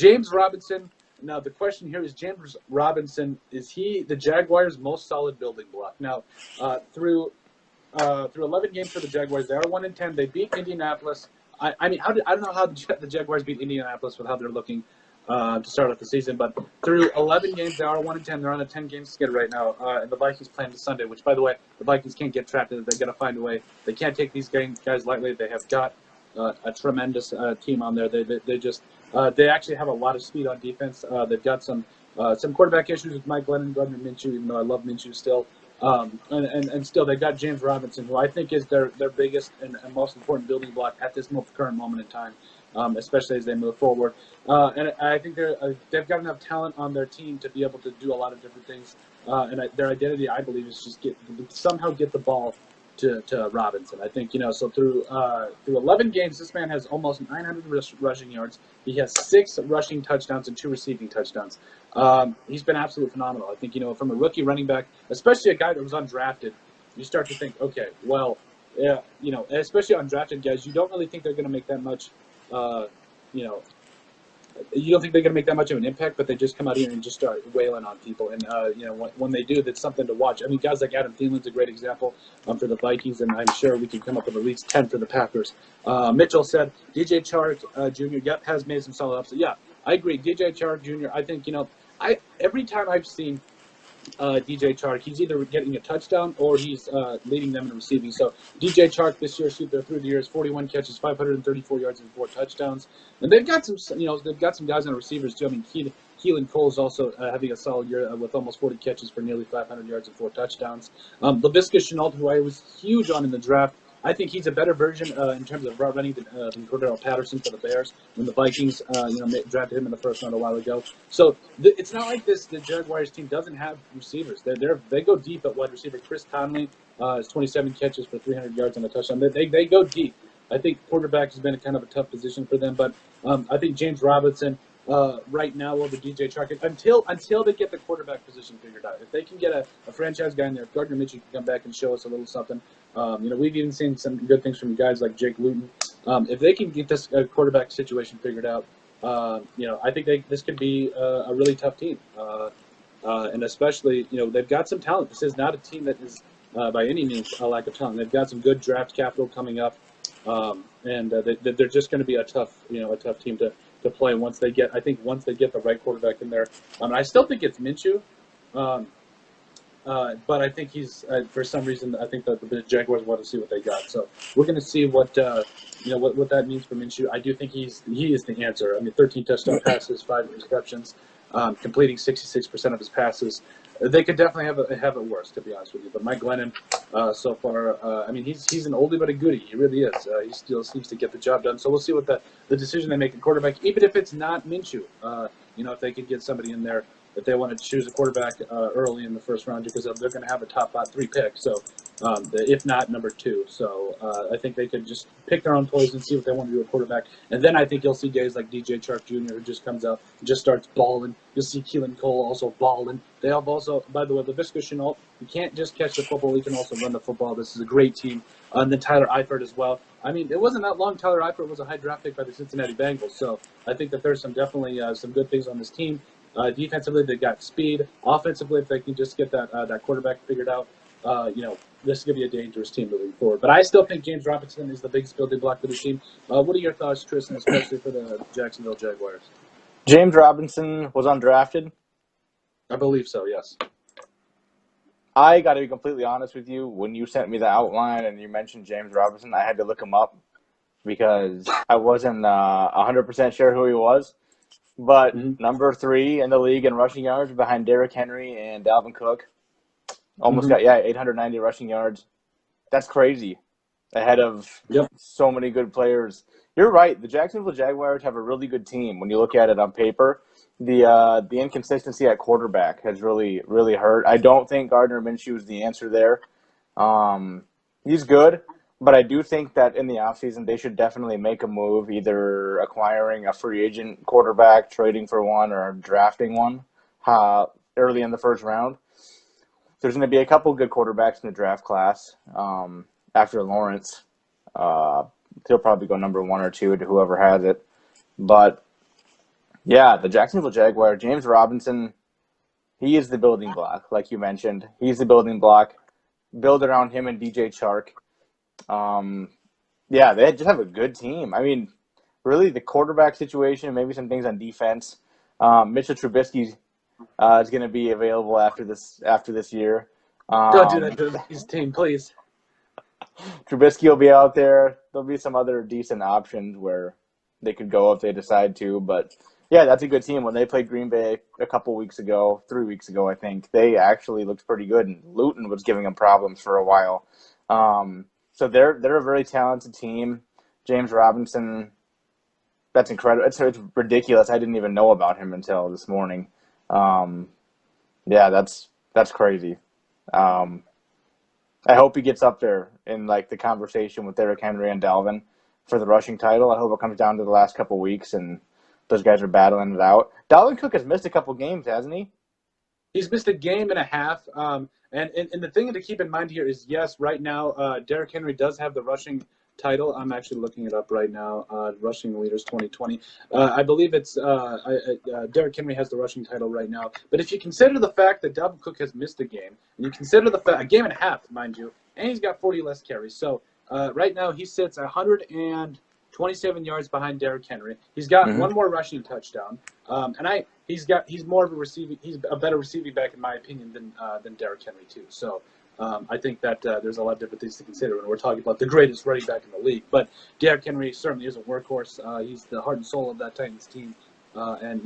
James Robinson. Now, the question here is, James Robinson, is he the Jaguars' most solid building block? Now, through 11 games for the Jaguars, they are 1-10. They beat Indianapolis. I mean, I don't know how the Jaguars beat Indianapolis with how they're looking to start off the season, but through 11 games, they are 1-10. They're on a 10-game skid right now, and the Vikings playing this Sunday. Which, by the way, the Vikings can't get trapped in it. They got to find a way. They can't take these guys lightly. They have got a tremendous team on there. They actually have a lot of speed on defense. They've got some quarterback issues with Mike Glennon, Gardner Minshew, even though I love Minshew still. And still, they got James Robinson, who I think is their biggest and most important building block at this current moment in time, especially as they move forward. And I think they've got enough talent on their team to be able to do a lot of different things. And their identity, I believe, is just somehow get the ball to Robinson. I think, so through 11 games, this man has almost 900 rushing yards. He has 6 rushing touchdowns and 2 receiving touchdowns. He's been absolutely phenomenal. I think, from a rookie running back, especially a guy that was undrafted, you start to think, okay, well, yeah, especially undrafted guys, you don't really think they're going to make that much, you don't think they're going to make that much of an impact, but they just come out here and just start wailing on people. And, when they do, that's something to watch. I mean, guys like Adam Thielen's a great example for the Vikings, and I'm sure we can come up with at least 10 for the Packers. Mitchell said, DJ Chark Jr., has made some solid ups. Yeah, I agree. DJ Chark Jr., I think, every time I've seen DJ Chark, he's either getting a touchdown or he's leading them in receiving. So DJ Chark this year, through the years, 41 catches, 534 yards, and 4 touchdowns. And they've got some, they've got some guys on receivers too. I mean, Keelan Cole is also having a solid year with almost 40 catches for nearly 500 yards and 4 touchdowns. Laviska Shenault, who I was huge on in the draft, I think he's a better version in terms of route running than Cordell Patterson for the Bears when the Vikings, drafted him in the first round a while ago. So it's not like the Jaguars team doesn't have receivers. They go deep at wide receiver. Chris Conley has 27 catches for 300 yards and a touchdown. They go deep. I think quarterback has been a kind of a tough position for them, but I think James Robinson right now over DJ Chark until they get the quarterback position figured out. If they can get a franchise guy in there, if Gardner Minshew can come back and show us a little something. We've even seen some good things from guys like Jake Luton. If they can get this quarterback situation figured out, I think this could be a really tough team. And especially, they've got some talent. This is not a team that is by any means a lack of talent. They've got some good draft capital coming up, and they're just going to be a tough team to play once they get the right quarterback in there. I still think it's Minshew. But I think he's for some reason I think that the Jaguars want to see what they got. So we're going to see what that means for Minshew. I do think he is the answer. I mean, 13 touchdown passes, 5 receptions, completing 66% of his passes. They could definitely have it worse, to be honest with you. But Mike Glennon, so far, he's an oldie but a goodie. He really is. He still seems to get the job done. So we'll see what the decision they make at quarterback, even if it's not Minshew. If they could get somebody in there. If they want to choose a quarterback early in the first round, because they're going to have a top 3 pick, so if not number 2. So I think they could just pick their own poison, see what they want to do at quarterback, and then I think you'll see guys like DJ Chark Jr. who just comes out and just starts balling. You'll see Keelan Cole also balling. They have also, by the way, Laviska Shenault. You can't just catch the football; you can also run the football. This is a great team. And then Tyler Eifert as well. I mean, it wasn't that long. Tyler Eifert was a high draft pick by the Cincinnati Bengals, so I think that there's definitely some good things on this team. Defensively, they got speed. Offensively, if they can just get that quarterback figured out, this is going to be a dangerous team moving forward. But I still think James Robinson is the biggest building block for the team. What are your thoughts, Tristan, especially for the Jacksonville Jaguars? James Robinson was undrafted? I believe so, yes. I got to be completely honest with you. When you sent me the outline and you mentioned James Robinson, I had to look him up because I wasn't 100% sure who he was. But number 3 in the league in rushing yards behind Derrick Henry and Dalvin Cook. Almost got 890 rushing yards. That's crazy. Ahead of so many good players. You're right. The Jacksonville Jaguars have a really good team when you look at it on paper. The inconsistency at quarterback has really, really hurt. I don't think Gardner Minshew is the answer there. He's good. But I do think that in the offseason, they should definitely make a move, either acquiring a free agent quarterback, trading for one, or drafting one early in the first round. There's going to be a couple good quarterbacks in the draft class after Lawrence. He'll probably go number 1 or 2 to whoever has it. But Yeah, the Jacksonville Jaguar, James Robinson, he is the building block, like you mentioned. He's the building block. Build around him and DJ Chark. Um, yeah, they just have a good team. I mean, really, the quarterback situation, maybe some things on defense. Mitchell Trubisky is going to be available after this year. Don't do that Um, to his team, please. Trubisky will be out there. There'll be some other decent options where they could go if they decide to. But yeah, that's a good team. When they played Green Bay a couple weeks ago, 3 weeks ago, I think, they actually looked pretty good. And Luton was giving them problems for a while. So they're a very talented team. James Robinson, that's incredible. It's ridiculous. I didn't even know about him until this morning. Um, yeah, that's crazy. Um, I hope he gets up there in like the conversation with Derrick Henry and Dalvin for the rushing title. I hope it comes down to the last couple weeks and those guys are battling it out. Dalvin Cook has missed a couple games, hasn't he? He's missed a game and a half. And the thing to keep in mind here is, yes, right now, Derrick Henry does have the rushing title. I'm actually looking it up right now. Rushing leaders 2020. I believe it's Derrick Henry has the rushing title right now. But if you consider the fact that Dalvin Cook has missed a game, and you consider the fact a game and a half, mind you, and he's got 40 less carries. So right now he sits 127 yards behind Derrick Henry. He's got Mm-hmm. one more rushing touchdown. He's more of a receiving. He's a better receiving back in my opinion than Derrick Henry too. So I think that there's a lot of different things to consider when we're talking about the greatest running back in the league. But Derrick Henry certainly is a workhorse. He's the heart and soul of that Titans team. And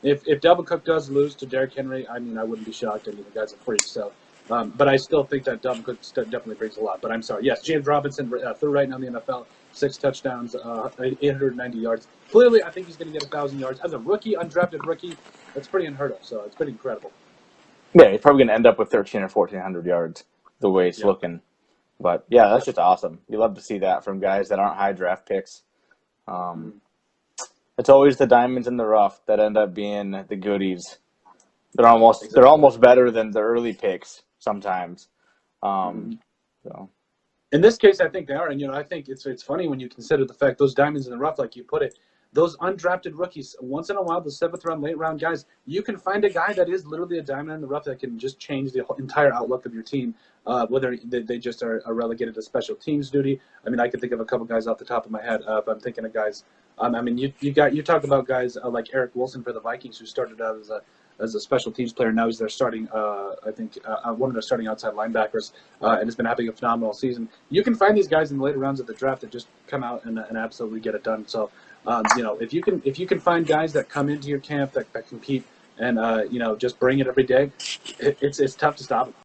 if Dalvin Cook does lose to Derrick Henry, I mean I wouldn't be shocked. I mean the guy's a freak. So. But I still think that Dalvin Cook definitely brings a lot. But I'm sorry. Yes, James Robinson, third right now in the NFL, 6 touchdowns, 890 yards. Clearly, I think he's going to get 1,000 yards. As a rookie, undrafted rookie, that's pretty unheard of. So it's pretty incredible. Yeah, he's probably going to end up with 1,300 or 1,400 yards the way it's Yeah. looking. But yeah, that's just awesome. You love to see that from guys that aren't high draft picks. Um, it's always the diamonds in the rough that end up being the goodies. They're almost better than the early picks sometimes. So In this case, I think they are, and I think it's funny when you consider the fact those diamonds in the rough, like you put it, those undrafted rookies. Once in a while, the seventh round, late round guys, you can find a guy that is literally a diamond in the rough that can just change the whole, entire outlook of your team. Whether they just are relegated to special teams duty. I mean, I can think of a couple guys off the top of my head. If I'm thinking of guys, I mean, you talk about guys like Eric Wilson for the Vikings, who started out as a special teams player. Now he's their starting, I think, one of their starting outside linebackers, and has been having a phenomenal season. You can find these guys in the later rounds of the draft that just come out and absolutely get it done. So, if you can find guys that come into your camp that compete and just bring it every day, it's tough to stop them.